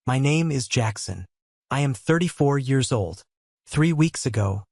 My name is Jackson. I am 34 years old. 3 weeks ago,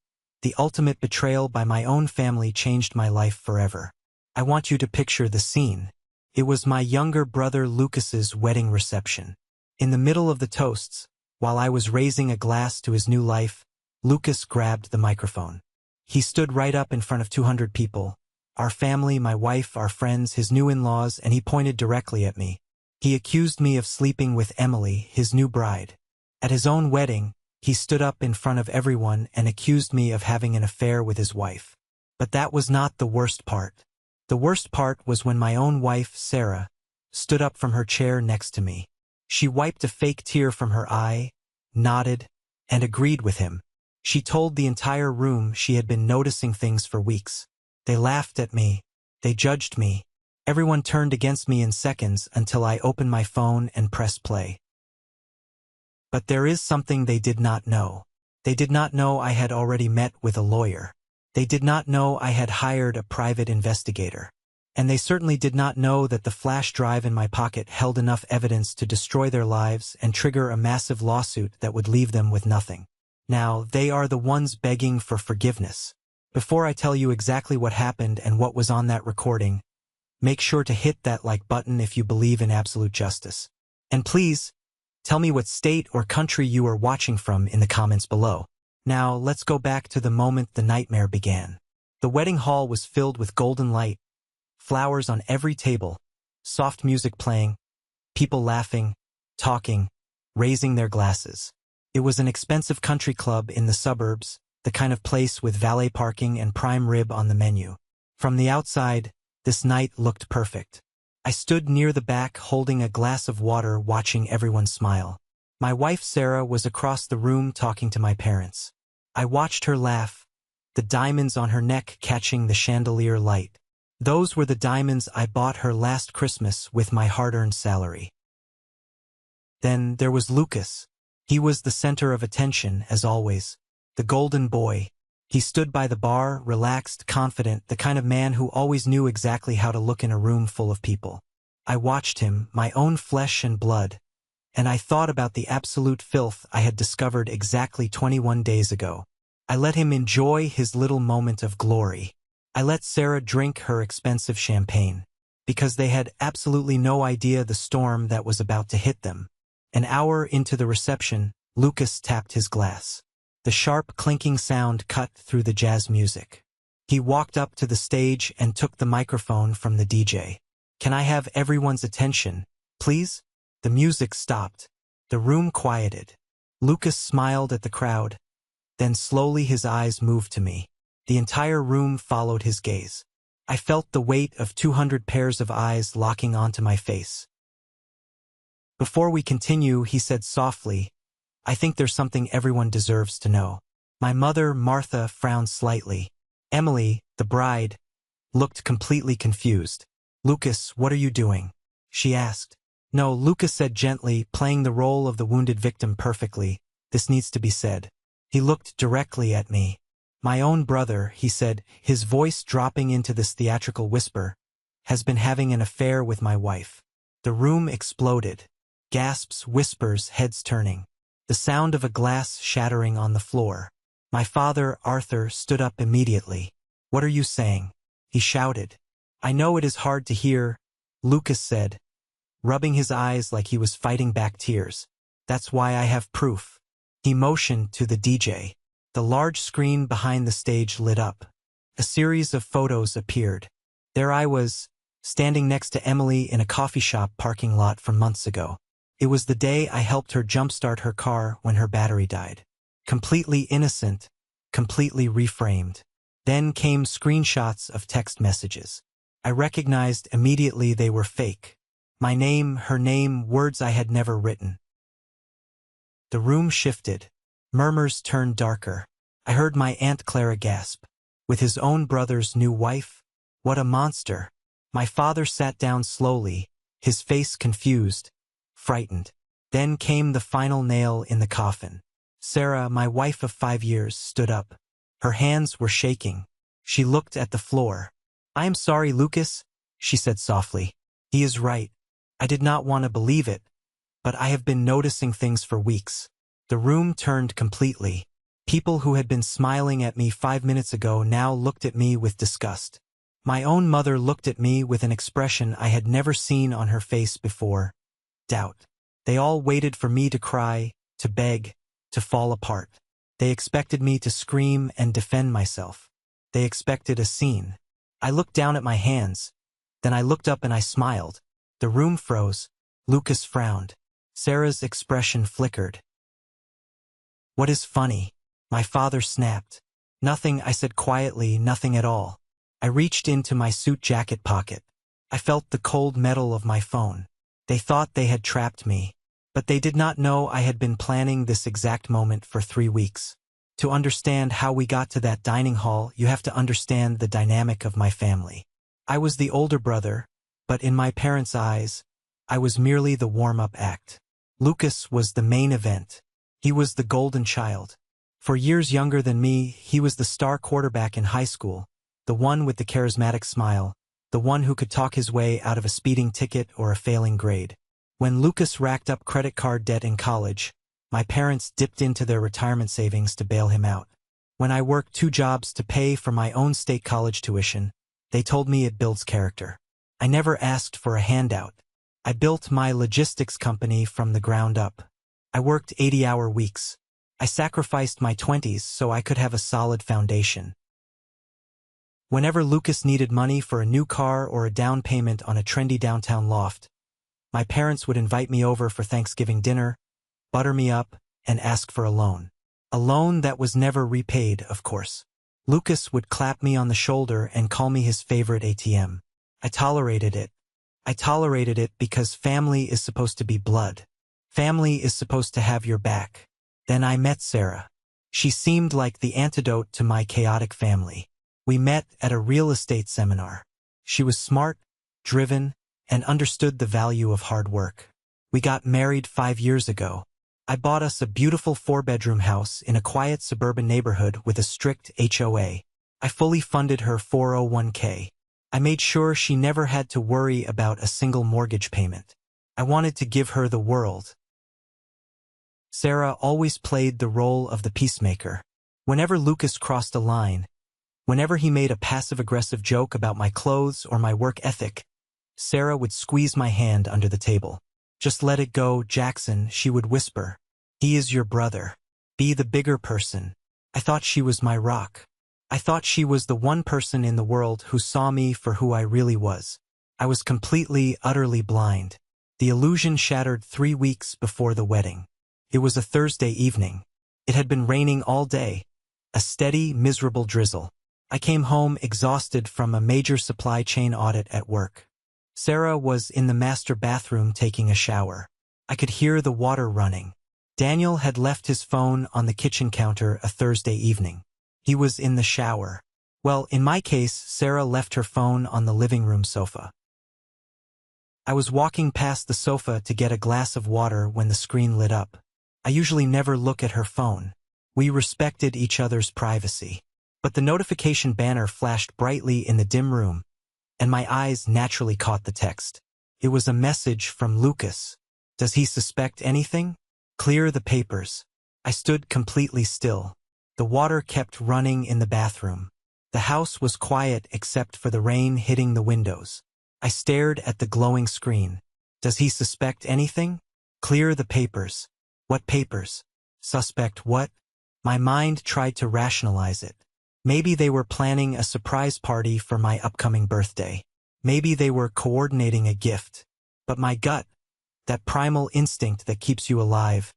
the ultimate betrayal by my own family changed my life forever. I want you to picture the scene. It was my younger brother Lucas's wedding reception. In the middle of the toasts, while I was raising a glass to his new life, Lucas grabbed the microphone. He stood right up in front of 200 people, our family, my wife, our friends, his new in-laws, and he pointed directly at me. He accused me of sleeping with Emily, his new bride. At his own wedding, he stood up in front of everyone and accused me of having an affair with his wife. But that was not the worst part. The worst part was when my own wife, Sarah, stood up from her chair next to me. She wiped a fake tear from her eye, nodded, and agreed with him. She told the entire room she had been noticing things for weeks. They laughed at me. They judged me. Everyone turned against me in seconds until I opened my phone and pressed play. But there is something they did not know. They did not know I had already met with a lawyer. They did not know I had hired a private investigator. And they certainly did not know that the flash drive in my pocket held enough evidence to destroy their lives and trigger a massive lawsuit that would leave them with nothing. Now, they are the ones begging for forgiveness. Before I tell you exactly what happened and what was on that recording, make sure to hit that like button if you believe in absolute justice. And please, tell me what state or country you are watching from in the comments below. Now, let's go back to the moment the nightmare began. The wedding hall was filled with golden light, flowers on every table, soft music playing, people laughing, talking, raising their glasses. It was an expensive country club in the suburbs, the kind of place with valet parking and prime rib on the menu. From the outside, this night looked perfect. I stood near the back holding a glass of water watching everyone smile. My wife Sarah was across the room talking to my parents. I watched her laugh, the diamonds on her neck catching the chandelier light. Those were the diamonds I bought her last Christmas with my hard-earned salary. Then there was Lucas. He was the center of attention, as always. The golden boy. He stood by the bar, relaxed, confident, the kind of man who always knew exactly how to look in a room full of people. I watched him, my own flesh and blood, and I thought about the absolute filth I had discovered exactly 21 days ago. I let him enjoy his little moment of glory. I let Sarah drink her expensive champagne, because they had absolutely no idea the storm that was about to hit them. An hour into the reception, Lucas tapped his glass. The sharp clinking sound cut through the jazz music. He walked up to the stage and took the microphone from the DJ. "Can I have everyone's attention, please?" The music stopped. The room quieted. Lucas smiled at the crowd. Then slowly his eyes moved to me. The entire room followed his gaze. I felt the weight of 200 pairs of eyes locking onto my face. "Before we continue," he said softly, "I think there's something everyone deserves to know." My mother, Martha, frowned slightly. Emily, the bride, looked completely confused. "Lucas, what are you doing?" she asked. "No," Lucas said gently, playing the role of the wounded victim perfectly. "This needs to be said." He looked directly at me. "My own brother," he said, his voice dropping into this theatrical whisper, "has been having an affair with my wife." The room exploded. Gasps, whispers, heads turning. The sound of a glass shattering on the floor. My father, Arthur, stood up immediately. "What are you saying?" he shouted. "I know it is hard to hear," Lucas said, rubbing his eyes like he was fighting back tears. "That's why I have proof." He motioned to the DJ. The large screen behind the stage lit up. A series of photos appeared. There I was, standing next to Emily in a coffee shop parking lot from months ago. It was the day I helped her jumpstart her car when her battery died. Completely innocent, completely reframed. Then came screenshots of text messages. I recognized immediately they were fake. My name, her name, words I had never written. The room shifted. Murmurs turned darker. I heard my Aunt Clara gasp. With his own brother's new wife? What a monster. My father sat down slowly, his face confused, frightened. Then came the final nail in the coffin. Sarah, my wife of 5 years, stood up. Her hands were shaking. She looked at the floor. "I am sorry, Lucas," she said softly. "He is right. I did not want to believe it, but I have been noticing things for weeks. The room turned completely. People who had been smiling at me 5 minutes ago now looked at me with disgust. My own mother looked at me with an expression I had never seen on her face before. Doubt. They all waited for me to cry, to beg, to fall apart. They expected me to scream and defend myself. They expected a scene. I looked down at my hands. Then I looked up and I smiled. The room froze. Lucas frowned. Sarah's expression flickered. What is funny? My father snapped. Nothing, I said quietly, nothing at all. I reached into my suit jacket pocket. I felt the cold metal of my phone. They thought they had trapped me. But they did not know I had been planning this exact moment for 3 weeks. To understand how we got to that dining hall, you have to understand the dynamic of my family. I was the older brother, but in my parents' eyes, I was merely the warm-up act. Lucas was the main event. He was the golden child. For years younger than me, he was the star quarterback in high school, the one with the charismatic smile, the one who could talk his way out of a speeding ticket or a failing grade. When Lucas racked up credit card debt in college, my parents dipped into their retirement savings to bail him out. When I worked 2 jobs to pay for my own state college tuition, they told me it builds character. I never asked for a handout. I built my logistics company from the ground up. I worked 80-hour weeks. I sacrificed my 20s so I could have a solid foundation. Whenever Lucas needed money for a new car or a down payment on a trendy downtown loft, my parents would invite me over for Thanksgiving dinner, butter me up, and ask for a loan. A loan that was never repaid, of course. Lucas would clap me on the shoulder and call me his favorite ATM. I tolerated it. I tolerated it because family is supposed to be blood. Family is supposed to have your back. Then I met Sarah. She seemed like the antidote to my chaotic family. We met at a real estate seminar. She was smart, driven, and understood the value of hard work. We got married 5 years ago. I bought us a beautiful 4-bedroom house in a quiet suburban neighborhood with a strict HOA. I fully funded her 401k. I made sure she never had to worry about a single mortgage payment. I wanted to give her the world. Sarah always played the role of the peacemaker. Whenever Lucas crossed a line, whenever he made a passive-aggressive joke about my clothes or my work ethic, Sarah would squeeze my hand under the table. Just let it go, Jackson, she would whisper. He is your brother. Be the bigger person. I thought she was my rock. I thought she was the one person in the world who saw me for who I really was. I was completely, utterly blind. The illusion shattered 3 weeks before the wedding. It was a Thursday evening. It had been raining all day. A steady, miserable drizzle. I came home exhausted from a major supply chain audit at work. Sarah was in the master bathroom taking a shower. I could hear the water running. Daniel had left his phone on the kitchen counter a Thursday evening. He was in the shower. Well, in my case, Sarah left her phone on the living room sofa. I was walking past the sofa to get a glass of water when the screen lit up. I usually never look at her phone. We respected each other's privacy. But the notification banner flashed brightly in the dim room, and my eyes naturally caught the text. It was a message from Lucas. Does he suspect anything? Clear the papers. I stood completely still. The water kept running in the bathroom. The house was quiet except for the rain hitting the windows. I stared at the glowing screen. Does he suspect anything? Clear the papers. What papers? Suspect what? My mind tried to rationalize it. Maybe they were planning a surprise party for my upcoming birthday. Maybe they were coordinating a gift. But my gut, that primal instinct that keeps you alive,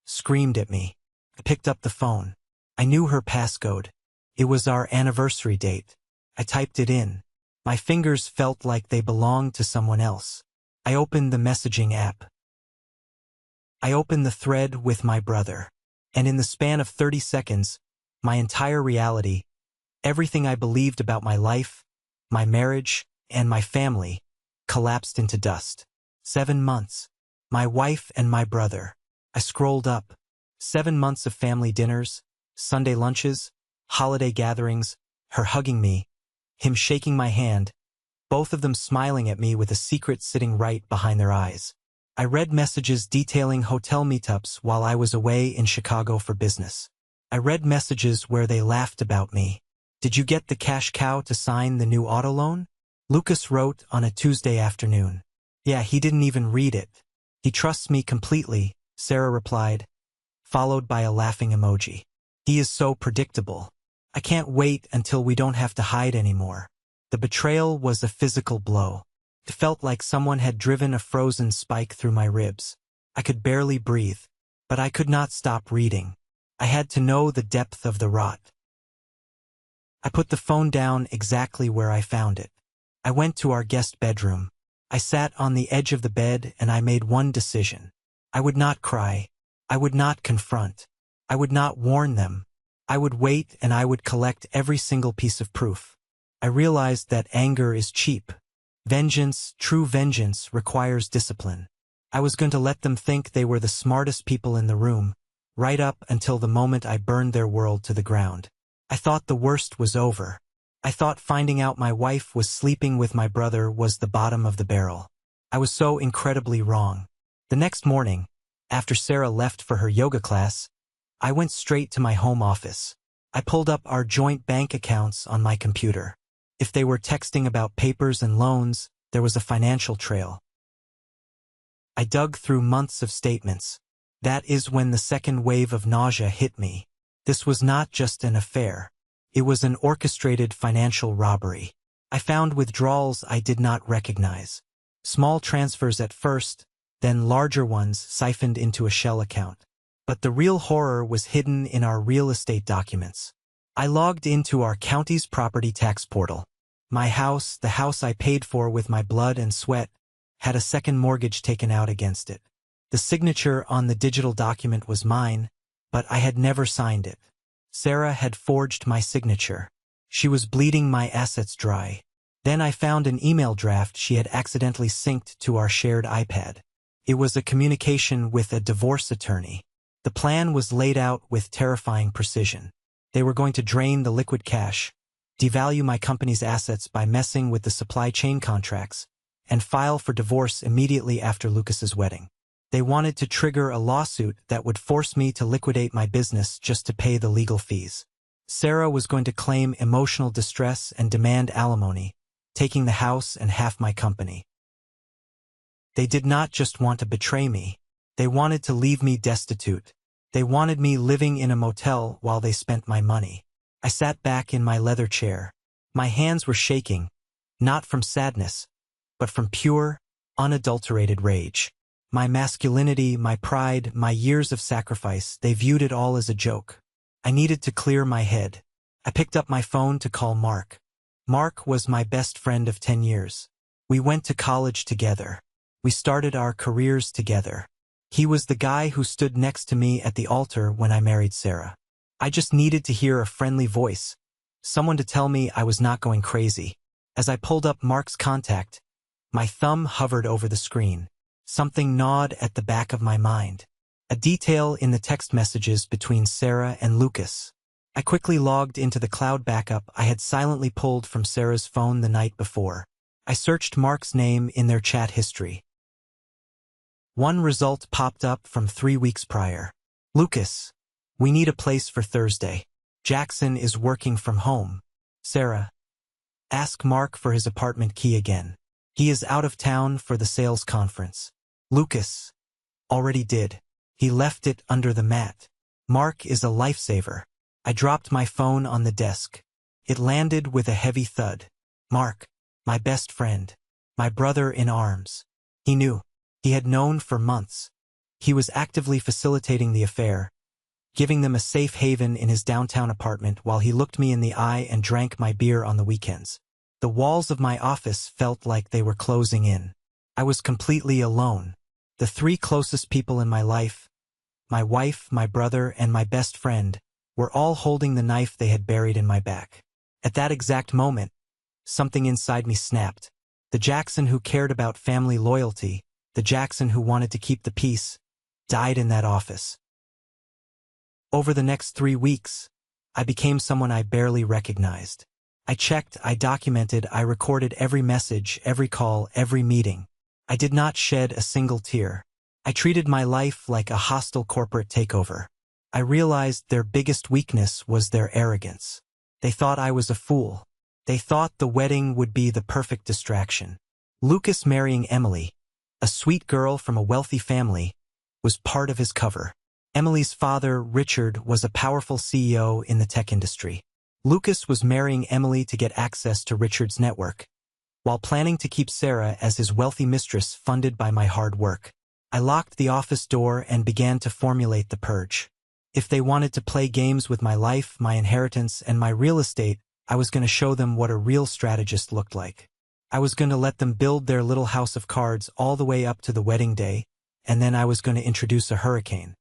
screamed at me. I picked up the phone. I knew her passcode. It was our anniversary date. I typed it in. My fingers felt like they belonged to someone else. I opened the messaging app. I opened the thread with my brother. And in the span of 30 seconds, my entire reality, everything I believed about my life, my marriage, and my family, collapsed into dust. 7 months. My wife and my brother. I scrolled up. 7 months of family dinners, Sunday lunches, holiday gatherings, her hugging me, him shaking my hand, both of them smiling at me with a secret sitting right behind their eyes. I read messages detailing hotel meetups while I was away in Chicago for business. I read messages where they laughed about me. Did you get the cash cow to sign the new auto loan? Lucas wrote on a Tuesday afternoon. Yeah, he didn't even read it. He trusts me completely, Sarah replied, followed by a laughing emoji. He is so predictable. I can't wait until we don't have to hide anymore. The betrayal was a physical blow. It felt like someone had driven a frozen spike through my ribs. I could barely breathe, but I could not stop reading. I had to know the depth of the rot. I put the phone down exactly where I found it. I went to our guest bedroom. I sat on the edge of the bed and I made one decision. I would not cry. I would not confront. I would not warn them. I would wait and I would collect every single piece of proof. I realized that anger is cheap. Vengeance, true vengeance, requires discipline. I was going to let them think they were the smartest people in the room, right up until the moment I burned their world to the ground. I thought the worst was over. I thought finding out my wife was sleeping with my brother was the bottom of the barrel. I was so incredibly wrong. The next morning, after Sarah left for her yoga class, I went straight to my home office. I pulled up our joint bank accounts on my computer. If they were texting about papers and loans, there was a financial trail. I dug through months of statements. That is when the second wave of nausea hit me. This was not just an affair. It was an orchestrated financial robbery. I found withdrawals I did not recognize. Small transfers at first, then larger ones siphoned into a shell account. But the real horror was hidden in our real estate documents. I logged into our county's property tax portal. My house, the house I paid for with my blood and sweat, had a second mortgage taken out against it. The signature on the digital document was mine, but I had never signed it. Sarah had forged my signature. She was bleeding my assets dry. Then I found an email draft she had accidentally synced to our shared iPad. It was a communication with a divorce attorney. The plan was laid out with terrifying precision. They were going to drain the liquid cash, devalue my company's assets by messing with the supply chain contracts, and file for divorce immediately after Lucas's wedding. They wanted to trigger a lawsuit that would force me to liquidate my business just to pay the legal fees. Sarah was going to claim emotional distress and demand alimony, taking the house and half my company. They did not just want to betray me. They wanted to leave me destitute. They wanted me living in a motel while they spent my money. I sat back in my leather chair. My hands were shaking, not from sadness, but from pure, unadulterated rage. My masculinity, my pride, my years of sacrifice, they viewed it all as a joke. I needed to clear my head. I picked up my phone to call Mark. Mark was my best friend of 10 years. We went to college together. We started our careers together. He was the guy who stood next to me at the altar when I married Sarah. I just needed to hear a friendly voice, someone to tell me I was not going crazy. As I pulled up Mark's contact, my thumb hovered over the screen. Something gnawed at the back of my mind. A detail in the text messages between Sarah and Lucas. I quickly logged into the cloud backup I had silently pulled from Sarah's phone the night before. I searched Mark's name in their chat history. One result popped up from 3 weeks prior. Lucas, we need a place for Thursday. Jackson is working from home. Sarah, ask Mark for his apartment key again. He is out of town for the sales conference. Lucas, already did. He left it under the mat. Mark is a lifesaver. I dropped my phone on the desk. It landed with a heavy thud. Mark, my best friend, my brother in arms. He knew. He had known for months. He was actively facilitating the affair, giving them a safe haven in his downtown apartment while he looked me in the eye and drank my beer on the weekends. The walls of my office felt like they were closing in. I was completely alone. The 3 closest people in my life, my wife, my brother, and my best friend, were all holding the knife they had buried in my back. At that exact moment, something inside me snapped. The Jackson who cared about family loyalty, the Jackson who wanted to keep the peace, died in that office. Over the next 3 weeks, I became someone I barely recognized. I checked, I documented, I recorded every message, every call, every meeting. I did not shed a single tear. I treated my life like a hostile corporate takeover. I realized their biggest weakness was their arrogance. They thought I was a fool. They thought the wedding would be the perfect distraction. Lucas marrying Emily, a sweet girl from a wealthy family, was part of his cover. Emily's father, Richard, was a powerful CEO in the tech industry. Lucas was marrying Emily to get access to Richard's network, while planning to keep Sarah as his wealthy mistress funded by my hard work. I locked the office door and began to formulate the purge. If they wanted to play games with my life, my inheritance, and my real estate, I was going to show them what a real strategist looked like. I was going to let them build their little house of cards all the way up to the wedding day, and then I was going to introduce a hurricane.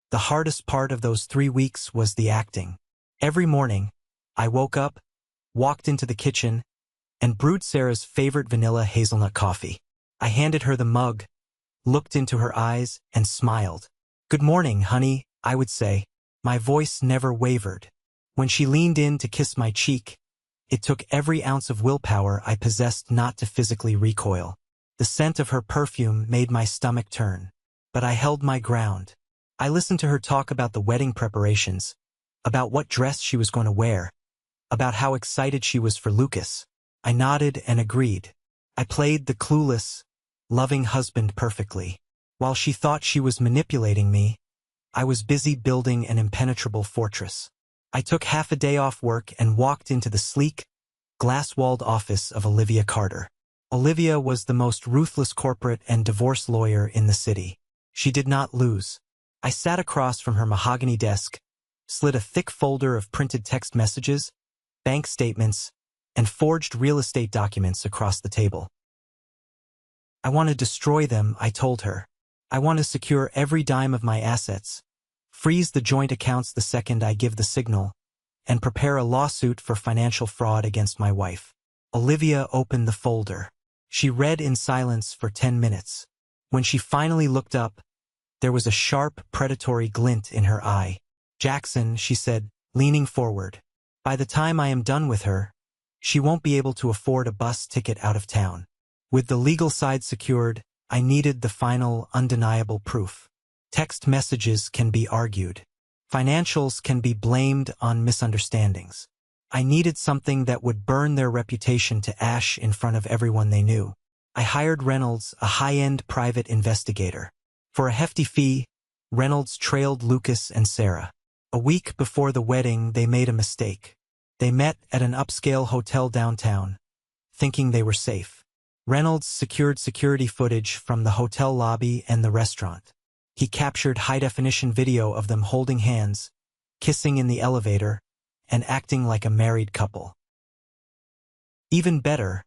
The hardest part of those 3 weeks was the acting. Every morning, I woke up, walked into the kitchen, and brewed Sarah's favorite vanilla hazelnut coffee. I handed her the mug, looked into her eyes, and smiled. "Good morning, honey," I would say. My voice never wavered. When she leaned in to kiss my cheek, it took every ounce of willpower I possessed not to physically recoil. The scent of her perfume made my stomach turn. But I held my ground. I listened to her talk about the wedding preparations, about what dress she was going to wear, about how excited she was for Lucas. I nodded and agreed. I played the clueless, loving husband perfectly. While she thought she was manipulating me, I was busy building an impenetrable fortress. I took half a day off work and walked into the sleek, glass-walled office of Olivia Carter. Olivia was the most ruthless corporate and divorce lawyer in the city. She did not lose. I sat across from her mahogany desk, slid a thick folder of printed text messages, bank statements, and forged real estate documents across the table. "I want to destroy them," I told her. "I want to secure every dime of my assets, freeze the joint accounts the second I give the signal, and prepare a lawsuit for financial fraud against my wife." Olivia opened the folder. She read in silence for 10 minutes. When she finally looked up, there was a sharp, predatory glint in her eye. "Jackson," she said, leaning forward, "by the time I am done with her, she won't be able to afford a bus ticket out of town." With the legal side secured, I needed the final, undeniable proof. Text messages can be argued. Financials can be blamed on misunderstandings. I needed something that would burn their reputation to ash in front of everyone they knew. I hired Reynolds, a high-end private investigator. For a hefty fee, Reynolds trailed Lucas and Sarah. A week before the wedding, they made a mistake. They met at an upscale hotel downtown, thinking they were safe. Reynolds secured security footage from the hotel lobby and the restaurant. He captured high-definition video of them holding hands, kissing in the elevator, and acting like a married couple. Even better,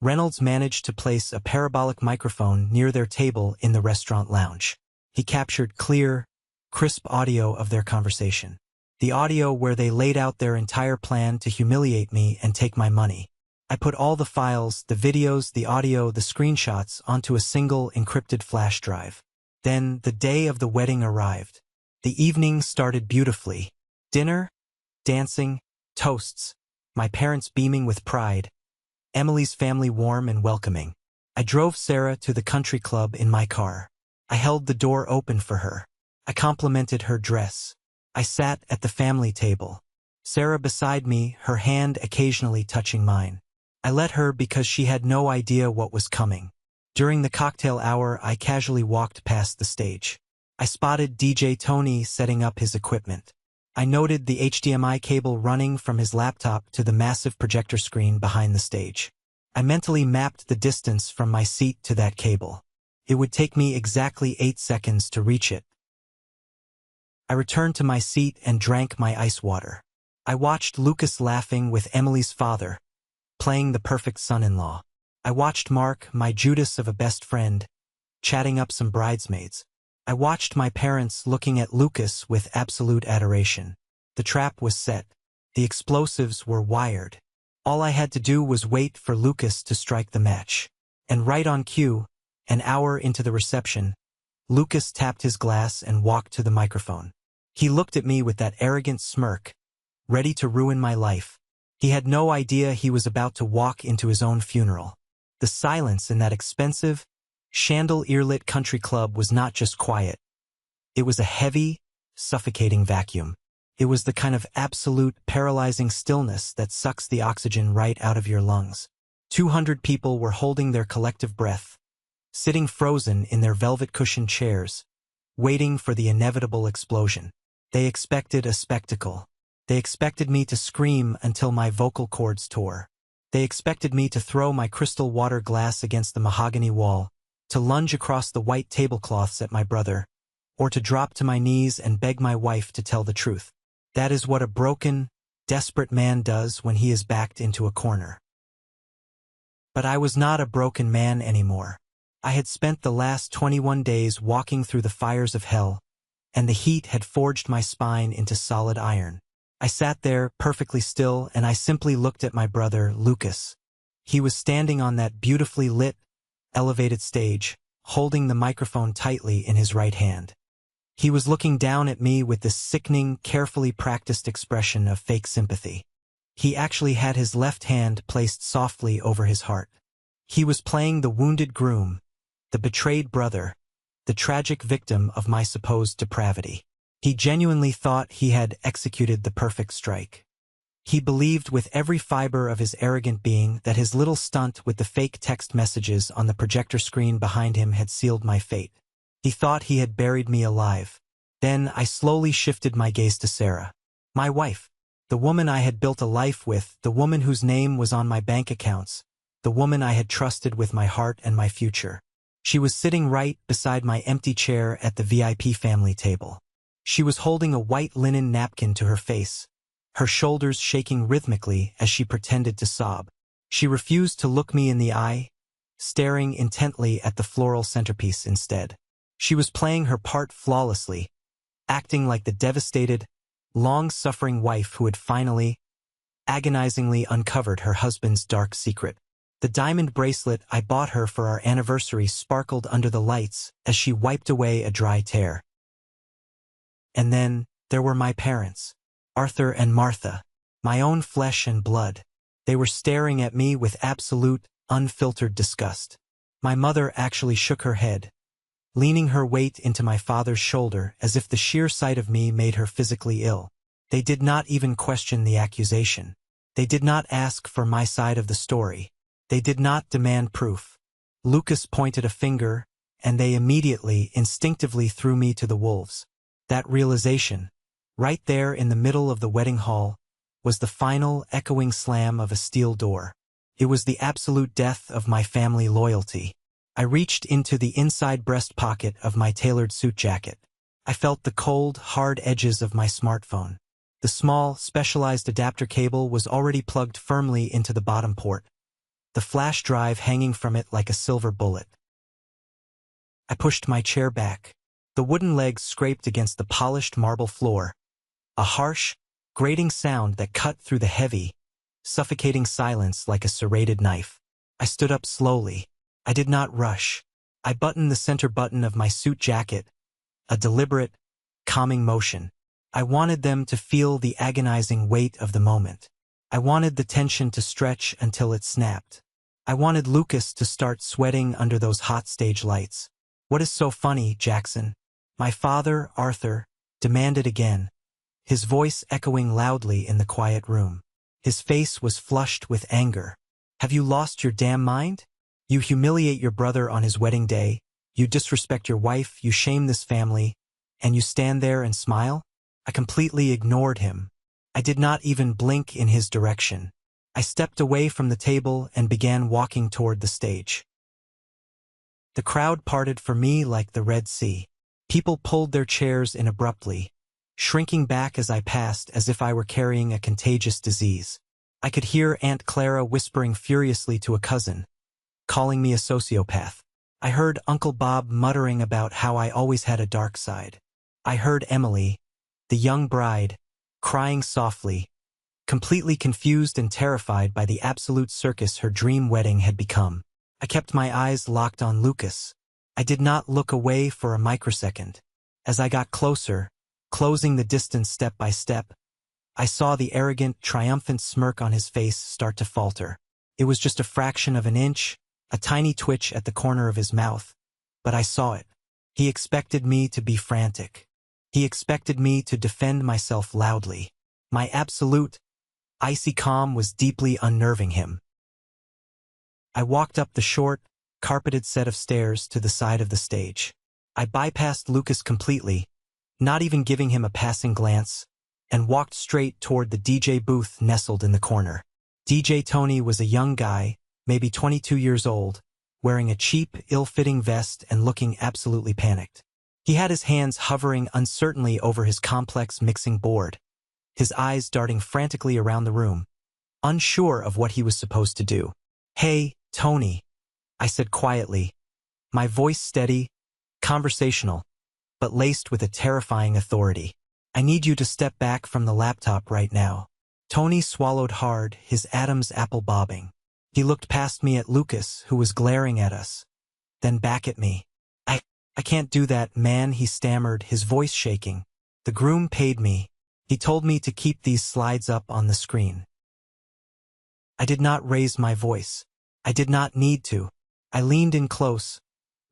Reynolds managed to place a parabolic microphone near their table in the restaurant lounge. He captured clear, crisp audio of their conversation. The audio where they laid out their entire plan to humiliate me and take my money. I put all the files, the videos, the audio, the screenshots onto a single encrypted flash drive. Then the day of the wedding arrived. The evening started beautifully. Dinner, dancing, toasts, my parents beaming with pride, Emily's family warm and welcoming. I drove Sarah to the country club in my car. I held the door open for her. I complimented her dress. I sat at the family table, Sarah beside me, her hand occasionally touching mine. I let her because she had no idea what was coming. During the cocktail hour, I casually walked past the stage. I spotted DJ Tony setting up his equipment. I noted the HDMI cable running from his laptop to the massive projector screen behind the stage. I mentally mapped the distance from my seat to that cable. It would take me exactly 8 seconds to reach it. I returned to my seat and drank my ice water. I watched Lucas laughing with Emily's father, playing the perfect son-in-law. I watched Mark, my Judas of a best friend, chatting up some bridesmaids. I watched my parents looking at Lucas with absolute adoration. The trap was set. The explosives were wired. All I had to do was wait for Lucas to strike the match. And right on cue, an hour into the reception, Lucas tapped his glass and walked to the microphone. He looked at me with that arrogant smirk, ready to ruin my life. He had no idea he was about to walk into his own funeral. The silence in that expensive, chandelier-lit country club was not just quiet. It was a heavy, suffocating vacuum. It was the kind of absolute, paralyzing stillness that sucks the oxygen right out of your lungs. 200 people were holding their collective breath, sitting frozen in their velvet-cushioned chairs, waiting for the inevitable explosion. They expected a spectacle. They expected me to scream until my vocal cords tore. They expected me to throw my crystal water glass against the mahogany wall, to lunge across the white tablecloths at my brother, or to drop to my knees and beg my wife to tell the truth. That is what a broken, desperate man does when he is backed into a corner. But I was not a broken man anymore. I had spent the last 21 days walking through the fires of hell, and the heat had forged my spine into solid iron. I sat there, perfectly still, and I simply looked at my brother, Lucas. He was standing on that beautifully lit, elevated stage, holding the microphone tightly in his right hand. He was looking down at me with this sickening, carefully practiced expression of fake sympathy. He actually had his left hand placed softly over his heart. He was playing the wounded groom, the betrayed brother, the tragic victim of my supposed depravity. He genuinely thought he had executed the perfect strike. He believed with every fiber of his arrogant being that his little stunt with the fake text messages on the projector screen behind him had sealed my fate. He thought he had buried me alive. Then I slowly shifted my gaze to Sarah, my wife, the woman I had built a life with, the woman whose name was on my bank accounts, the woman I had trusted with my heart and my future. She was sitting right beside my empty chair at the VIP family table. She was holding a white linen napkin to her face, her shoulders shaking rhythmically as she pretended to sob. She refused to look me in the eye, staring intently at the floral centerpiece instead. She was playing her part flawlessly, acting like the devastated, long-suffering wife who had finally, agonizingly uncovered her husband's dark secret. The diamond bracelet I bought her for our anniversary sparkled under the lights as she wiped away a dry tear. And then, there were my parents, Arthur and Martha, my own flesh and blood. They were staring at me with absolute, unfiltered disgust. My mother actually shook her head, leaning her weight into my father's shoulder as if the sheer sight of me made her physically ill. They did not even question the accusation. They did not ask for my side of the story. They did not demand proof. Lucas pointed a finger, and they immediately, instinctively threw me to the wolves. That realization, right there in the middle of the wedding hall, was the final, echoing slam of a steel door. It was the absolute death of my family loyalty. I reached into the inside breast pocket of my tailored suit jacket. I felt the cold, hard edges of my smartphone. The small, specialized adapter cable was already plugged firmly into the bottom port, the flash drive hanging from it like a silver bullet. I pushed my chair back. The wooden legs scraped against the polished marble floor, a harsh, grating sound that cut through the heavy, suffocating silence like a serrated knife. I stood up slowly. I did not rush. I buttoned the center button of my suit jacket, a deliberate, calming motion. I wanted them to feel the agonizing weight of the moment. I wanted the tension to stretch until it snapped. I wanted Lucas to start sweating under those hot stage lights. "What is so funny, Jackson?" My father, Arthur, demanded again, his voice echoing loudly in the quiet room. His face was flushed with anger. "Have you lost your damn mind? You humiliate your brother on his wedding day, you disrespect your wife, you shame this family, and you stand there and smile?" I completely ignored him. I did not even blink in his direction. I stepped away from the table and began walking toward the stage. The crowd parted for me like the Red Sea. People pulled their chairs in abruptly, shrinking back as I passed as if I were carrying a contagious disease. I could hear Aunt Clara whispering furiously to a cousin, calling me a sociopath. I heard Uncle Bob muttering about how I always had a dark side. I heard Emily, the young bride, crying softly, completely confused and terrified by the absolute circus her dream wedding had become. I kept my eyes locked on Lucas. I did not look away for a microsecond. As I got closer, closing the distance step by step, I saw the arrogant, triumphant smirk on his face start to falter. It was just a fraction of an inch, a tiny twitch at the corner of his mouth, but I saw it. He expected me to be frantic. He expected me to defend myself loudly. My absolute, icy calm was deeply unnerving him. I walked up the short, carpeted set of stairs to the side of the stage. I bypassed Lucas completely, not even giving him a passing glance, and walked straight toward the DJ booth nestled in the corner. DJ Tony was a young guy, maybe 22 years old, wearing a cheap, ill-fitting vest and looking absolutely panicked. He had his hands hovering uncertainly over his complex mixing board, his eyes darting frantically around the room, unsure of what he was supposed to do. "Hey, Tony," I said quietly, my voice steady, conversational, but laced with a terrifying authority. "I need you to step back from the laptop right now." Tony swallowed hard, his Adam's apple bobbing. He looked past me at Lucas, who was glaring at us, then back at me. I can't do that, man," he stammered, his voice shaking. "The groom paid me. He told me to keep these slides up on the screen." I did not raise my voice. I did not need to. I leaned in close,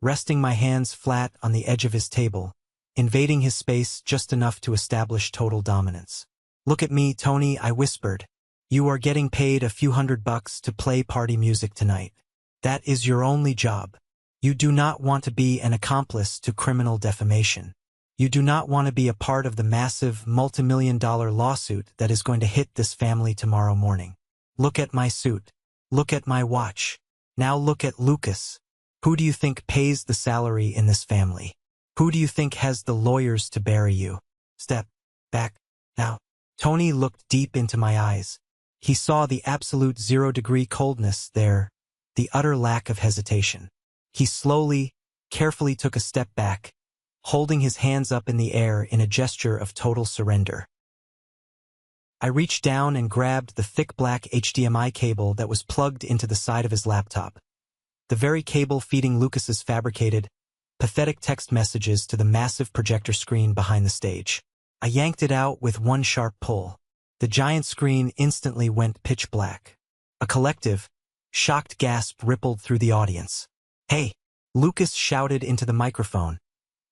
resting my hands flat on the edge of his table, invading his space just enough to establish total dominance. "Look at me, Tony," I whispered. "You are getting paid a few $100 to play party music tonight. That is your only job. You do not want to be an accomplice to criminal defamation. You do not want to be a part of the massive multi-million-dollar lawsuit that is going to hit this family tomorrow morning. Look at my suit. Look at my watch. Now look at Lucas. Who do you think pays the salary in this family? Who do you think has the lawyers to bury you? Step back now." Tony looked deep into my eyes. He saw the absolute zero-degree coldness there, the utter lack of hesitation. He slowly, carefully took a step back, holding his hands up in the air in a gesture of total surrender. I reached down and grabbed the thick black HDMI cable that was plugged into the side of his laptop, the very cable feeding Lucas's fabricated, pathetic text messages to the massive projector screen behind the stage. I yanked it out with one sharp pull. The giant screen instantly went pitch black. A collective, shocked gasp rippled through the audience. "Hey!" Lucas shouted into the microphone,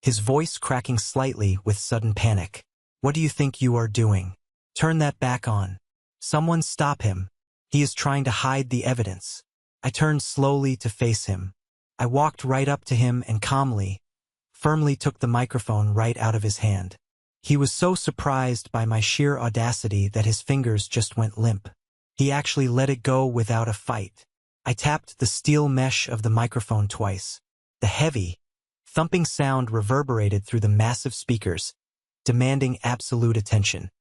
his voice cracking slightly with sudden panic. "What do you think you are doing? Turn that back on. Someone stop him. He is trying to hide the evidence." I turned slowly to face him. I walked right up to him and calmly, firmly took the microphone right out of his hand. He was so surprised by my sheer audacity that his fingers just went limp. He actually let it go without a fight. I tapped the steel mesh of the microphone twice. The heavy, thumping sound reverberated through the massive speakers, demanding absolute attention.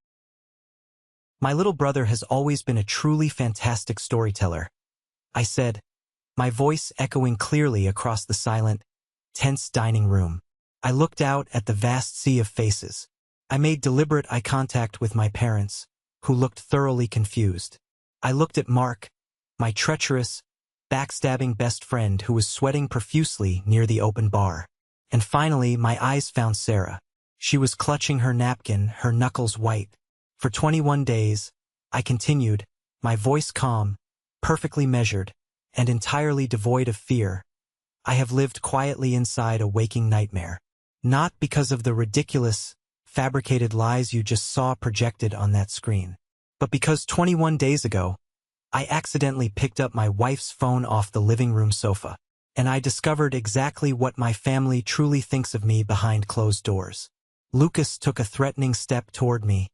"My little brother has always been a truly fantastic storyteller," I said, my voice echoing clearly across the silent, tense dining room. I looked out at the vast sea of faces. I made deliberate eye contact with my parents, who looked thoroughly confused. I looked at Mark, my treacherous, backstabbing best friend who was sweating profusely near the open bar. And finally, my eyes found Sarah. She was clutching her napkin, her knuckles white. "For 21 days, I continued, my voice calm, perfectly measured, and entirely devoid of fear. I have lived quietly inside a waking nightmare. Not because of the ridiculous, fabricated lies you just saw projected on that screen, but because 21 days ago, I accidentally picked up my wife's phone off the living room sofa, and I discovered exactly what my family truly thinks of me behind closed doors." Lucas took a threatening step toward me,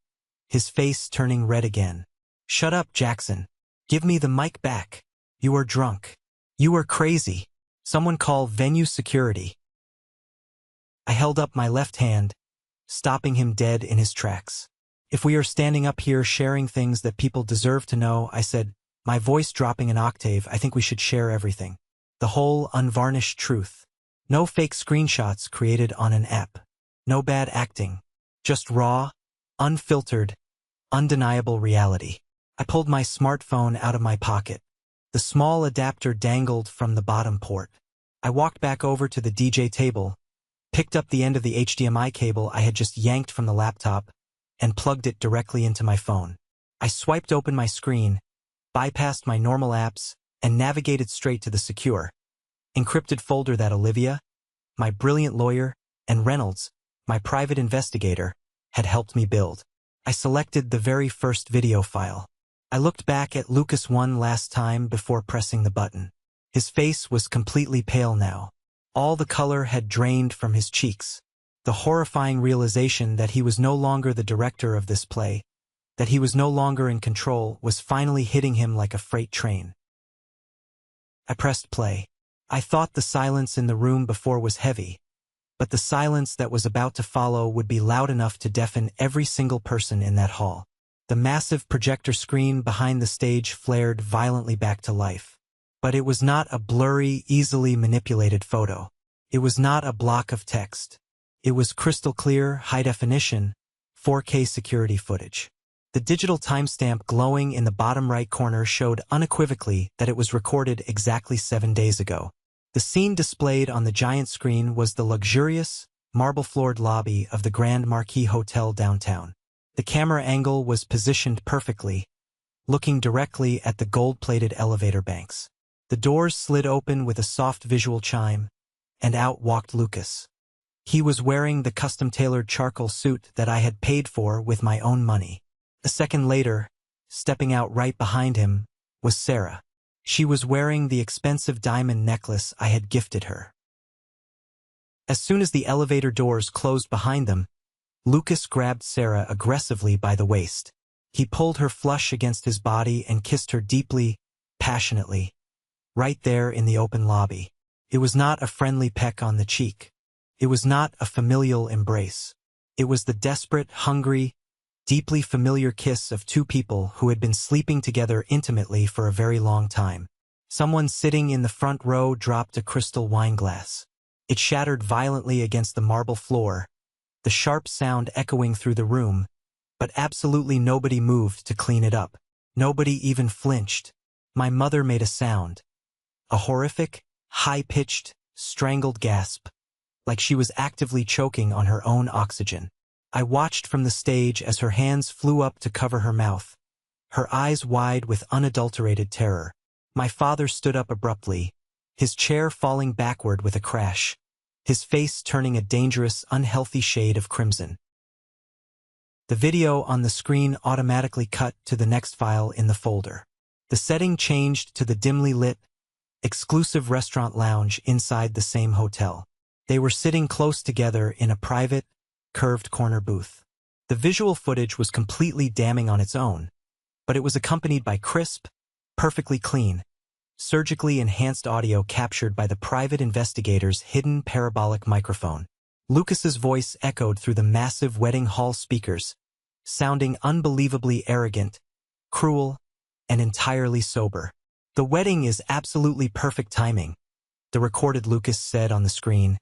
his face turning red again. "Shut up, Jackson. Give me the mic back. You are drunk. You are crazy. Someone call venue security." I held up my left hand, stopping him dead in his tracks. "If we are standing up here sharing things that people deserve to know," I said, my voice dropping an octave, "I think we should share everything. The whole unvarnished truth. No fake screenshots created on an app. No bad acting. Just raw, unfiltered, undeniable reality." I pulled my smartphone out of my pocket. The small adapter dangled from the bottom port. I walked back over to the DJ table, picked up the end of the HDMI cable I had just yanked from the laptop, and plugged it directly into my phone. I swiped open my screen, bypassed my normal apps, and navigated straight to the secure, encrypted folder that Olivia, my brilliant lawyer, and Reynolds, my private investigator, had helped me build. I selected the very first video file. I looked back at Lucas one last time before pressing the button. His face was completely pale now. All the color had drained from his cheeks. The horrifying realization that he was no longer the director of this play, that he was no longer in control, was finally hitting him like a freight train. I pressed play. I thought the silence in the room before was heavy, but the silence that was about to follow would be loud enough to deafen every single person in that hall. The massive projector screen behind the stage flared violently back to life. But it was not a blurry, easily manipulated photo. It was not a block of text. It was crystal clear, high-definition, 4K security footage. The digital timestamp glowing in the bottom right corner showed unequivocally that it was recorded exactly 7 days ago. The scene displayed on the giant screen was the luxurious, marble-floored lobby of the Grand Marquis Hotel downtown. The camera angle was positioned perfectly, looking directly at the gold-plated elevator banks. The doors slid open with a soft visual chime, and out walked Lucas. He was wearing the custom-tailored charcoal suit that I had paid for with my own money. A second later, stepping out right behind him, was Sarah. She was wearing the expensive diamond necklace I had gifted her. As soon as the elevator doors closed behind them, Lucas grabbed Sarah aggressively by the waist. He pulled her flush against his body and kissed her deeply, passionately, right there in the open lobby. It was not a friendly peck on the cheek. It was not a familial embrace. It was the desperate, hungry, deeply familiar kiss of two people who had been sleeping together intimately for a very long time. Someone sitting in the front row dropped a crystal wine glass. It shattered violently against the marble floor, the sharp sound echoing through the room, but absolutely nobody moved to clean it up. Nobody even flinched. My mother made a sound. A horrific, high-pitched, strangled gasp, like she was actively choking on her own oxygen. I watched from the stage as her hands flew up to cover her mouth, her eyes wide with unadulterated terror. My father stood up abruptly, his chair falling backward with a crash, his face turning a dangerous, unhealthy shade of crimson. The video on the screen automatically cut to the next file in the folder. The setting changed to the dimly lit, exclusive restaurant lounge inside the same hotel. They were sitting close together in a private, curved corner booth. The visual footage was completely damning on its own, but it was accompanied by crisp, perfectly clean, surgically enhanced audio captured by the private investigator's hidden parabolic microphone. Lucas's voice echoed through the massive wedding hall speakers, sounding unbelievably arrogant, cruel, and entirely sober. "The wedding is absolutely perfect timing," the recorded Lucas said on the screen,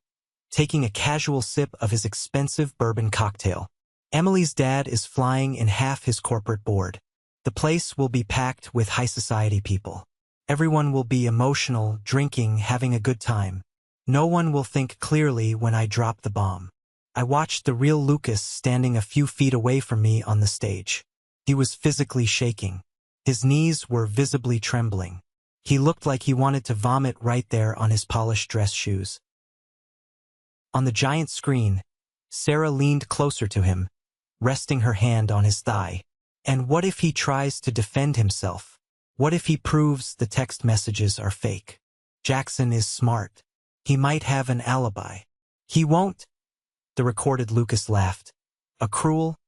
taking a casual sip of his expensive bourbon cocktail. "Emily's dad is flying in half his corporate board. The place will be packed with high society people. Everyone will be emotional, drinking, having a good time. No one will think clearly when I drop the bomb." I watched the real Lucas standing a few feet away from me on the stage. He was physically shaking. His knees were visibly trembling. He looked like he wanted to vomit right there on his polished dress shoes. On the giant screen, Sarah leaned closer to him, resting her hand on his thigh. And what if he tries to defend himself? What if he proves the text messages are fake? Jackson is smart. He might have an alibi. "He won't," the recorded Lucas laughed. A cruel,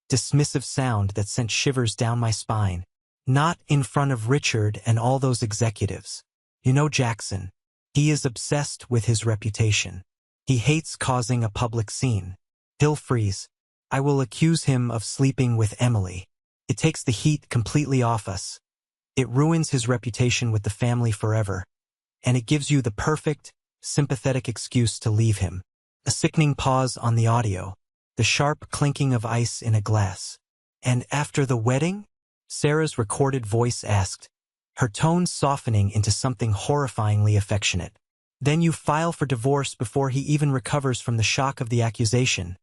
dismissive sound that sent shivers down my spine. "Not in front of Richard and all those executives. You know Jackson. He is obsessed with his reputation. He hates causing a public scene. He'll freeze. I will accuse him of sleeping with Emily. It takes the heat completely off us. It ruins his reputation with the family forever. And it gives you the perfect, sympathetic excuse to leave him." A sickening pause on the audio, the sharp clinking of ice in a glass. "And after the wedding?" Sarah's recorded voice asked, her tone softening into something horrifyingly affectionate. "Then you file for divorce before he even recovers from the shock of the accusation,"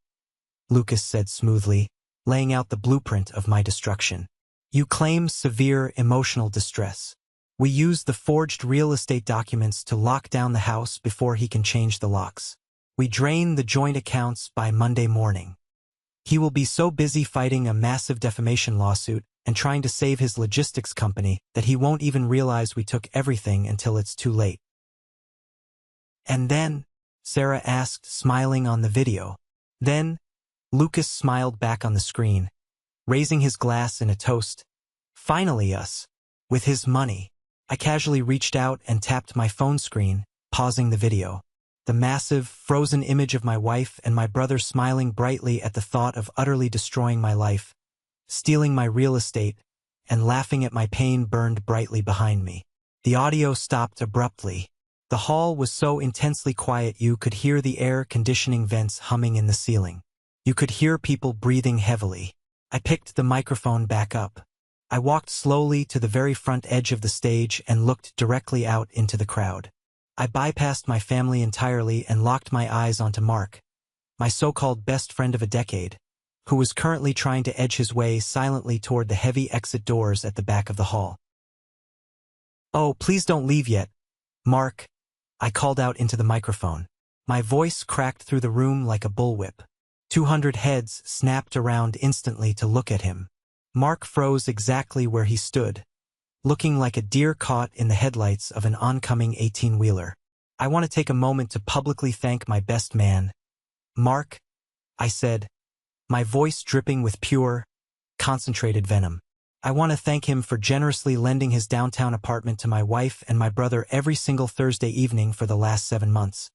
Lucas said smoothly, laying out the blueprint of my destruction. "You claim severe emotional distress. We use the forged real estate documents to lock down the house before he can change the locks. We drain the joint accounts by Monday morning. He will be so busy fighting a massive defamation lawsuit and trying to save his logistics company that he won't even realize we took everything until it's too late. And then, Sarah asked, smiling on the video. Then, Lucas smiled back on the screen, raising his glass in a toast. Finally us. With his money. I casually reached out and tapped my phone screen, pausing the video. The massive, frozen image of my wife and my brother smiling brightly at the thought of utterly destroying my life, stealing my real estate, and laughing at my pain burned brightly behind me. The audio stopped abruptly. The hall was so intensely quiet you could hear the air conditioning vents humming in the ceiling. You could hear people breathing heavily. I picked the microphone back up. I walked slowly to the very front edge of the stage and looked directly out into the crowd. I bypassed my family entirely and locked my eyes onto Mark, my so-called best friend of a decade, who was currently trying to edge his way silently toward the heavy exit doors at the back of the hall. "Oh, please don't leave yet, Mark," I called out into the microphone. My voice cracked through the room like a bullwhip. 200 heads snapped around instantly to look at him. Mark froze exactly where he stood, looking like a deer caught in the headlights of an oncoming 18-wheeler. "I want to take a moment to publicly thank my best man, Mark," I said, my voice dripping with pure, concentrated venom. "I want to thank him for generously lending his downtown apartment to my wife and my brother every single Thursday evening for the last 7 months,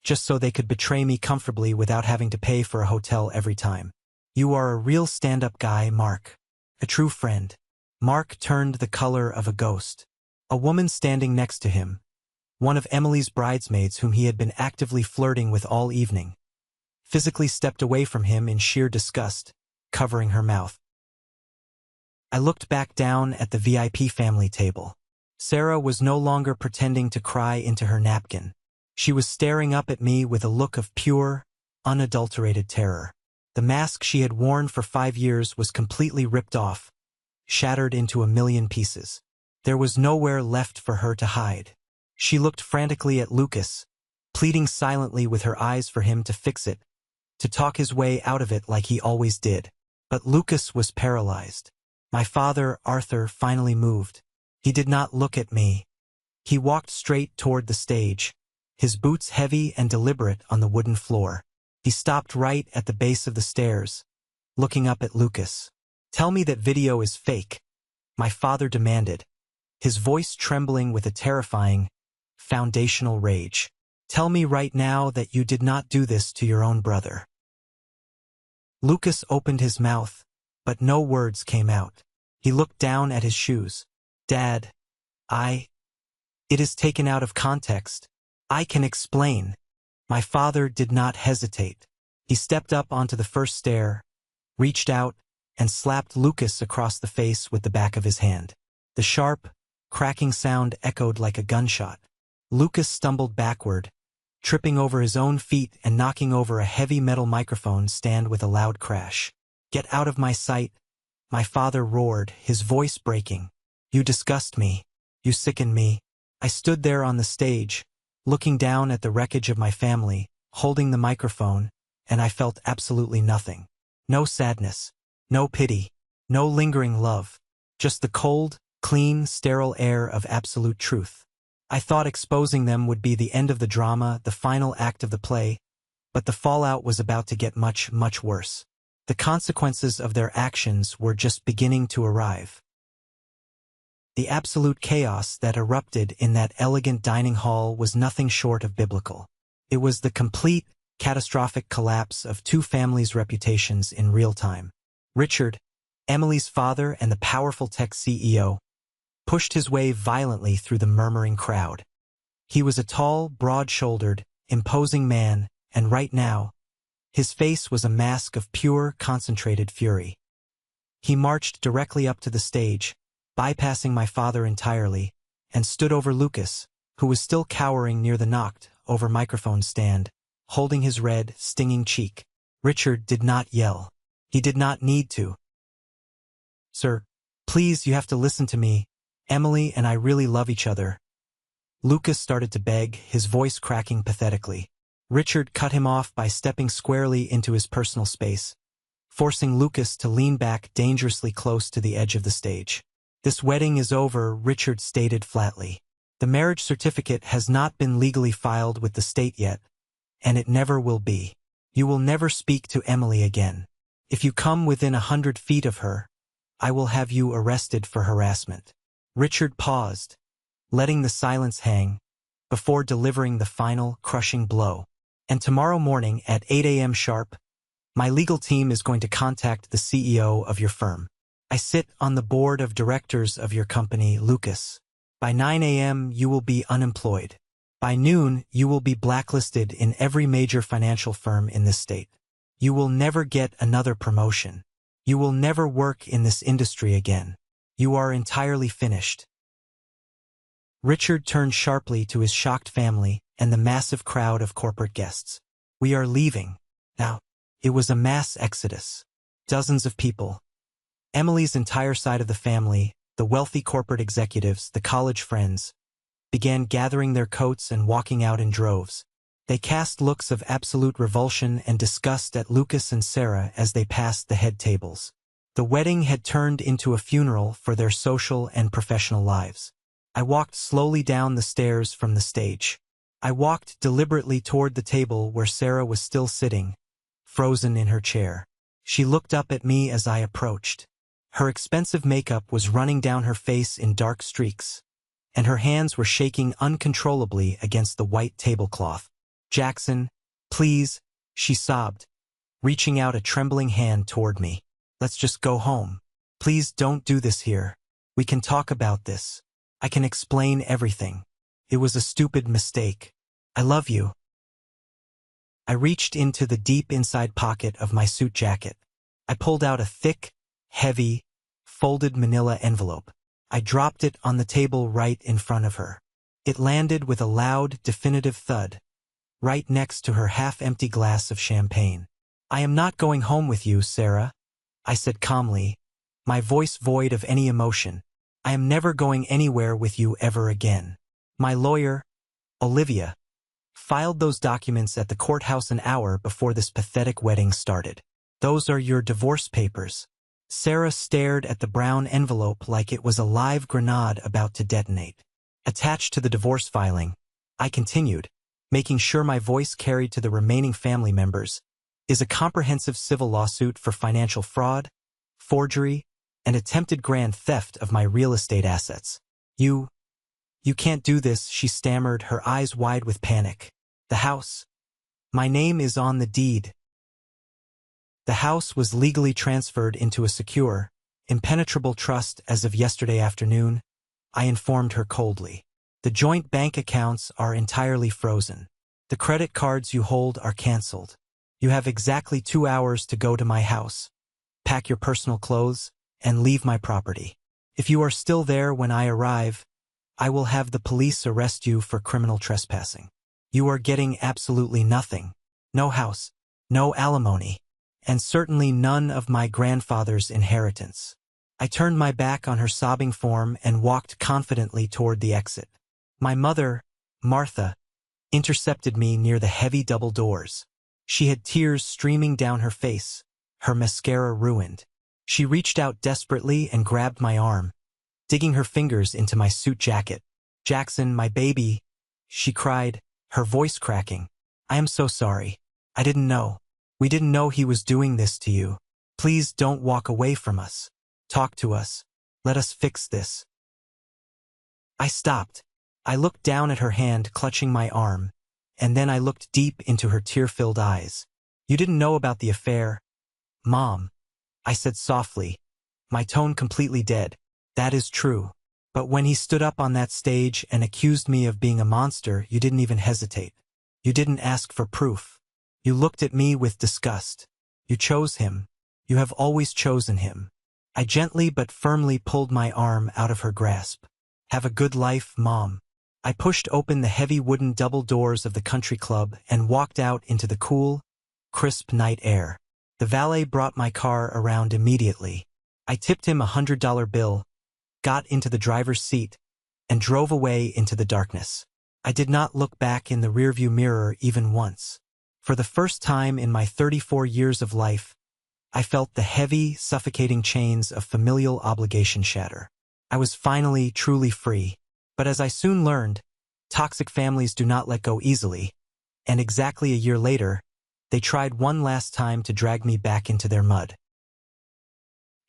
just so they could betray me comfortably without having to pay for a hotel every time. You are a real stand-up guy, Mark. A true friend." Mark turned the color of a ghost. A woman standing next to him, one of Emily's bridesmaids whom he had been actively flirting with all evening, physically stepped away from him in sheer disgust, covering her mouth. I looked back down at the VIP family table. Sarah was no longer pretending to cry into her napkin. She was staring up at me with a look of pure, unadulterated terror. The mask she had worn for 5 years was completely ripped off, shattered into a million pieces. There was nowhere left for her to hide. She looked frantically at Lucas, pleading silently with her eyes for him to fix it, to talk his way out of it like he always did. But Lucas was paralyzed. My father, Arthur, finally moved. He did not look at me. He walked straight toward the stage, his boots heavy and deliberate on the wooden floor. He stopped right at the base of the stairs, looking up at Lucas. "Tell me that video is fake," my father demanded, his voice trembling with a terrifying, foundational rage. "Tell me right now that you did not do this to your own brother." Lucas opened his mouth, but no words came out. He looked down at his shoes. "Dad, it is taken out of context. I can explain." My father did not hesitate. He stepped up onto the first stair, reached out, and slapped Lucas across the face with the back of his hand. The sharp, cracking sound echoed like a gunshot. Lucas stumbled backward, tripping over his own feet and knocking over a heavy metal microphone stand with a loud crash. "Get out of my sight," my father roared, his voice breaking. "You disgust me. You sicken me." I stood there on the stage, looking down at the wreckage of my family, holding the microphone, and I felt absolutely nothing. No sadness. No pity, no lingering love, just the cold, clean, sterile air of absolute truth. I thought exposing them would be the end of the drama, the final act of the play, but the fallout was about to get much, much worse. The consequences of their actions were just beginning to arrive. The absolute chaos that erupted in that elegant dining hall was nothing short of biblical. It was the complete, catastrophic collapse of 2 families' reputations in real time. Richard, Emily's father and the powerful tech CEO, pushed his way violently through the murmuring crowd. He was a tall, broad-shouldered, imposing man, and right now, his face was a mask of pure, concentrated fury. He marched directly up to the stage, bypassing my father entirely, and stood over Lucas, who was still cowering near the knocked-over microphone stand, holding his red, stinging cheek. Richard did not yell. He did not need to. "Sir, please, you have to listen to me," Emily and I really love each other. Lucas started to beg, his voice cracking pathetically. Richard cut him off by stepping squarely into his personal space, forcing Lucas to lean back dangerously close to the edge of the stage. "This wedding is over," Richard stated flatly. "The marriage certificate has not been legally filed with the state yet, and it never will be. You will never speak to Emily again. If you come within 100 feet of her, I will have you arrested for harassment." Richard paused, letting the silence hang, before delivering the final, crushing blow. "And tomorrow morning at 8 a.m. sharp, my legal team is going to contact the CEO of your firm. I sit on the board of directors of your company, Lucas. By 9 a.m. you will be unemployed. By noon you will be blacklisted in every major financial firm in this state. You will never get another promotion. You will never work in this industry again. You are entirely finished." Richard turned sharply to his shocked family and the massive crowd of corporate guests. "We are leaving. Now." It was a mass exodus. Dozens of people. Emily's entire side of the family, the wealthy corporate executives, the college friends, began gathering their coats and walking out in droves. They cast looks of absolute revulsion and disgust at Lucas and Sarah as they passed the head tables. The wedding had turned into a funeral for their social and professional lives. I walked slowly down the stairs from the stage. I walked deliberately toward the table where Sarah was still sitting, frozen in her chair. She looked up at me as I approached. Her expensive makeup was running down her face in dark streaks, and her hands were shaking uncontrollably against the white tablecloth. "Jackson, please," she sobbed, reaching out a trembling hand toward me. "Let's just go home. Please don't do this here. We can talk about this. I can explain everything. It was a stupid mistake. I love you." I reached into the deep inside pocket of my suit jacket. I pulled out a thick, heavy, folded manila envelope. I dropped it on the table right in front of her. It landed with a loud, definitive thud, right next to her half-empty glass of champagne. "I am not going home with you, Sarah," I said calmly, my voice void of any emotion. "I am never going anywhere with you ever again. My lawyer, Olivia, filed those documents at the courthouse an hour before this pathetic wedding started. Those are your divorce papers." Sarah stared at the brown envelope like it was a live grenade about to detonate. "Attached to the divorce filing," I continued, making sure my voice carried to the remaining family members, "is a comprehensive civil lawsuit for financial fraud, forgery, and attempted grand theft of my real estate assets. You can't do this," she stammered, her eyes wide with panic. "The house. My name is on the deed." The house was legally transferred into a secure, impenetrable trust as of yesterday afternoon, I informed her coldly. "The joint bank accounts are entirely frozen. The credit cards you hold are canceled. You have exactly 2 hours to go to my house, pack your personal clothes, and leave my property. If you are still there when I arrive, I will have the police arrest you for criminal trespassing. You are getting absolutely nothing. No house, no alimony, and certainly none of my grandfather's inheritance." I turned my back on her sobbing form and walked confidently toward the exit. My mother, Martha, intercepted me near the heavy double doors. She had tears streaming down her face, her mascara ruined. She reached out desperately and grabbed my arm, digging her fingers into my suit jacket. "Jackson, my baby," she cried, her voice cracking. "I am so sorry. I didn't know. We didn't know he was doing this to you. Please don't walk away from us. Talk to us. Let us fix this." I stopped. I looked down at her hand clutching my arm, and then I looked deep into her tear-filled eyes. "You didn't know about the affair, Mom," I said softly, my tone completely dead. "That is true. But when he stood up on that stage and accused me of being a monster, you didn't even hesitate. You didn't ask for proof. You looked at me with disgust. You chose him. You have always chosen him." I gently but firmly pulled my arm out of her grasp. "Have a good life, Mom." I pushed open the heavy wooden double doors of the country club and walked out into the cool, crisp night air. The valet brought my car around immediately. I tipped him $100 bill, got into the driver's seat, and drove away into the darkness. I did not look back in the rearview mirror even once. For the first time in my 34 years of life, I felt the heavy, suffocating chains of familial obligation shatter. I was finally truly free. But as I soon learned, toxic families do not let go easily, and exactly a year later, they tried one last time to drag me back into their mud.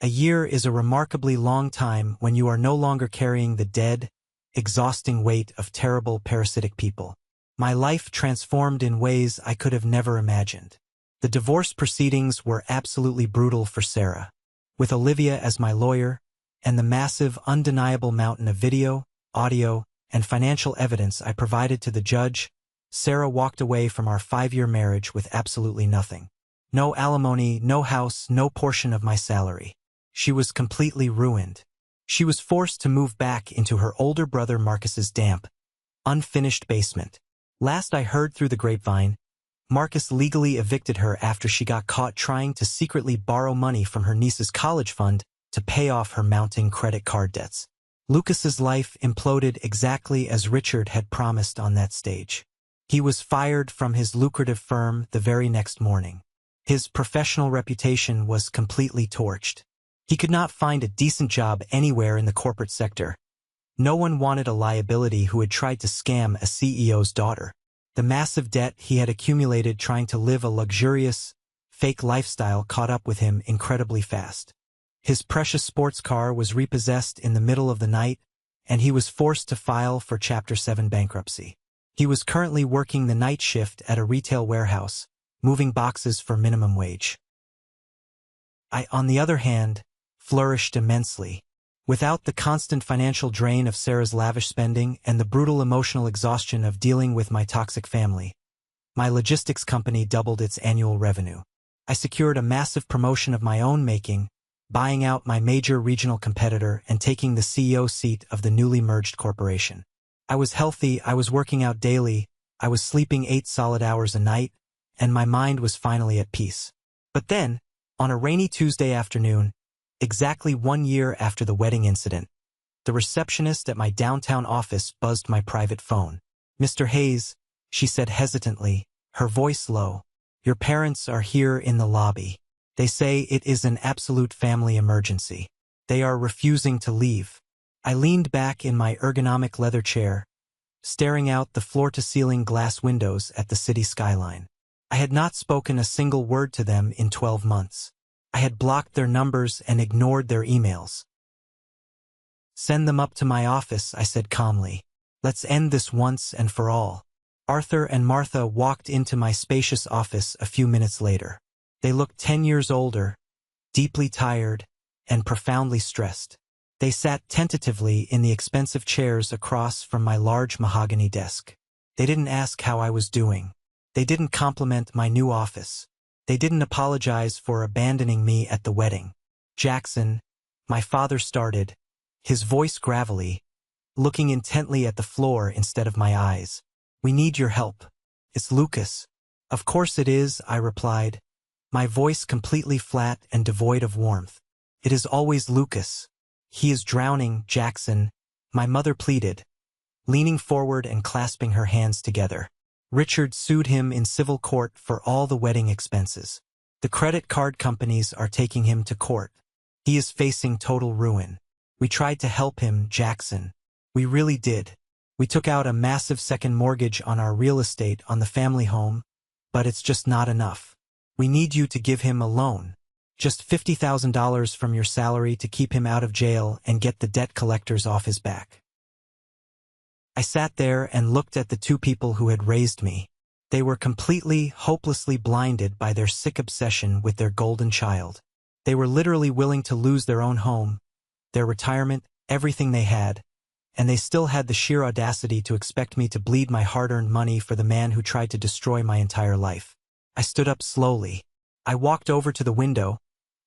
A year is a remarkably long time when you are no longer carrying the dead, exhausting weight of terrible parasitic people. My life transformed in ways I could have never imagined. The divorce proceedings were absolutely brutal for Sarah. With Olivia as my lawyer, and the massive, undeniable mountain of video, audio, and financial evidence I provided to the judge, Sarah walked away from our 5-year marriage with absolutely nothing. No alimony, no house, no portion of my salary. She was completely ruined. She was forced to move back into her older brother Marcus's damp, unfinished basement. Last I heard through the grapevine, Marcus legally evicted her after she got caught trying to secretly borrow money from her niece's college fund to pay off her mounting credit card debts. Lucas's life imploded exactly as Richard had promised on that stage. He was fired from his lucrative firm the very next morning. His professional reputation was completely torched. He could not find a decent job anywhere in the corporate sector. No one wanted a liability who had tried to scam a CEO's daughter. The massive debt he had accumulated trying to live a luxurious, fake lifestyle caught up with him incredibly fast. His precious sports car was repossessed in the middle of the night, and he was forced to file for Chapter 7 bankruptcy. He was currently working the night shift at a retail warehouse, moving boxes for minimum wage. I, on the other hand, flourished immensely. Without the constant financial drain of Sarah's lavish spending and the brutal emotional exhaustion of dealing with my toxic family, my logistics company doubled its annual revenue. I secured a massive promotion of my own making, buying out my major regional competitor and taking the CEO seat of the newly merged corporation. I was healthy, I was working out daily, I was sleeping 8 solid hours a night, and my mind was finally at peace. But then, on a rainy Tuesday afternoon, exactly 1 year after the wedding incident, the receptionist at my downtown office buzzed my private phone. "Mr. Hayes," she said hesitantly, her voice low, "your parents are here in the lobby. They say it is an absolute family emergency. They are refusing to leave." I leaned back in my ergonomic leather chair, staring out the floor-to-ceiling glass windows at the city skyline. I had not spoken a single word to them in 12 months. I had blocked their numbers and ignored their emails. "Send them up to my office," I said calmly. "Let's end this once and for all." Arthur and Martha walked into my spacious office a few minutes later. They looked 10 years older, deeply tired, and profoundly stressed. They sat tentatively in the expensive chairs across from my large mahogany desk. They didn't ask how I was doing. They didn't compliment my new office. They didn't apologize for abandoning me at the wedding. "Jackson," my father started, his voice gravelly, looking intently at the floor instead of my eyes. "We need your help. It's Lucas." "Of course it is," I replied, my voice completely flat and devoid of warmth. "It is always Lucas. He is drowning, Jackson," my mother pleaded, leaning forward and clasping her hands together. "Richard sued him in civil court for all the wedding expenses. The credit card companies are taking him to court. He is facing total ruin. We tried to help him, Jackson. We really did. We took out a massive second mortgage on our real estate on the family home, but it's just not enough. We need you to give him a loan. Just $50,000 from your salary to keep him out of jail and get the debt collectors off his back." I sat there and looked at the two people who had raised me. They were completely, hopelessly blinded by their sick obsession with their golden child. They were literally willing to lose their own home, their retirement, everything they had, and they still had the sheer audacity to expect me to bleed my hard-earned money for the man who tried to destroy my entire life. I stood up slowly. I walked over to the window,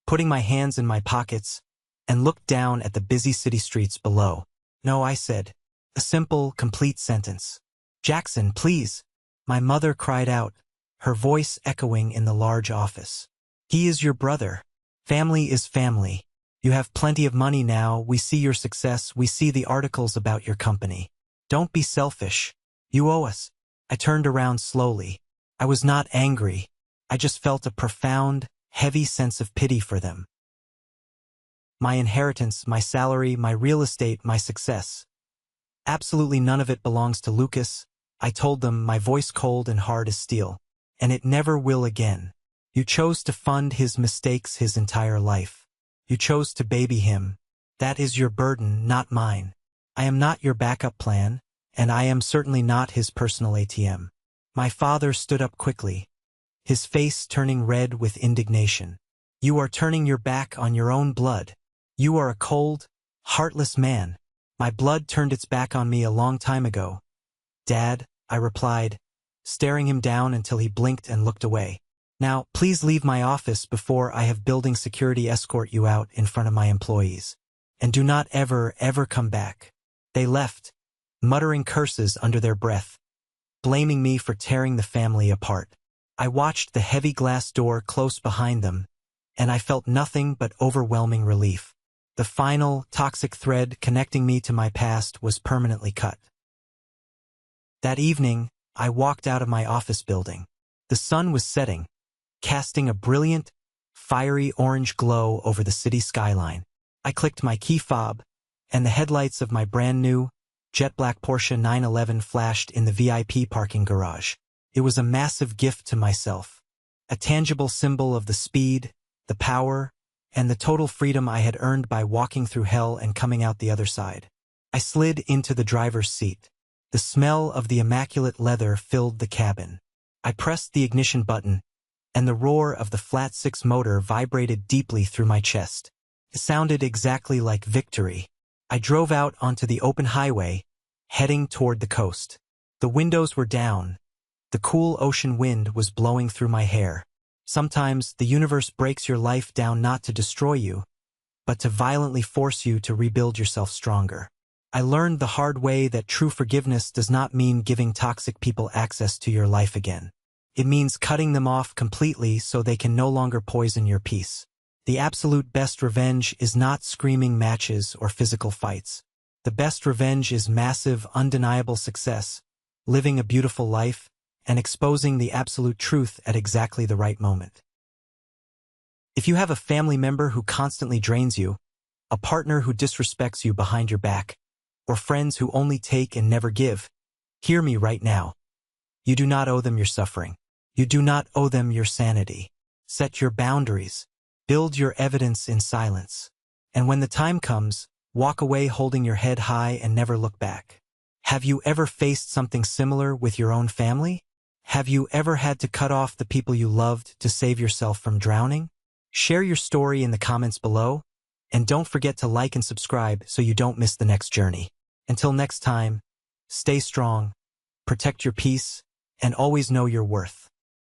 putting my hands in my pockets, and looked down at the busy city streets below. "No," I said. A simple, complete sentence. "Jackson, please," my mother cried out, her voice echoing in the large office. "He is your brother. Family is family. You have plenty of money now, we see your success, we see the articles about your company. Don't be selfish. You owe us. I turned around slowly. I was not angry. I just felt a profound, heavy sense of pity for them. My inheritance, my salary, my real estate, my success. Absolutely none of it belongs to Lucas, I told them, my voice cold and hard as steel. And it never will again. You chose to fund his mistakes his entire life. You chose to baby him. That is your burden, not mine. I am not your backup plan, and I am certainly not his personal ATM. My father stood up quickly, his face turning red with indignation. You are turning your back on your own blood. You are a cold, heartless man. My blood turned its back on me a long time ago. Dad, I replied, staring him down until he blinked and looked away. Now, please leave my office before I have building security escort you out in front of my employees. And do not ever, ever come back. They left, muttering curses under their breath, blaming me for tearing the family apart. I watched the heavy glass door close behind them, and I felt nothing but overwhelming relief. The final, toxic thread connecting me to my past was permanently cut. That evening, I walked out of my office building. The sun was setting, casting a brilliant, fiery orange glow over the city skyline. I clicked my key fob, and the headlights of my brand-new, jet-black Porsche 911 flashed in the VIP parking garage. It was a massive gift to myself, a tangible symbol of the speed, the power, and the total freedom I had earned by walking through hell and coming out the other side. I slid into the driver's seat. The smell of the immaculate leather filled the cabin. I pressed the ignition button, and the roar of the flat-six motor vibrated deeply through my chest. It sounded exactly like victory. I drove out onto the open highway, heading toward the coast. The windows were down. The cool ocean wind was blowing through my hair. Sometimes the universe breaks your life down not to destroy you, but to violently force you to rebuild yourself stronger. I learned the hard way that true forgiveness does not mean giving toxic people access to your life again. It means cutting them off completely so they can no longer poison your peace. The absolute best revenge is not screaming matches or physical fights. The best revenge is massive, undeniable success, living a beautiful life, and exposing the absolute truth at exactly the right moment. If you have a family member who constantly drains you, a partner who disrespects you behind your back, or friends who only take and never give, hear me right now. You do not owe them your suffering. You do not owe them your sanity. Set your boundaries. Build your evidence in silence. And when the time comes, walk away holding your head high and never look back. Have you ever faced something similar with your own family? Have you ever had to cut off the people you loved to save yourself from drowning? Share your story in the comments below, and don't forget to like and subscribe so you don't miss the next journey. Until next time, stay strong, protect your peace, and always know your worth.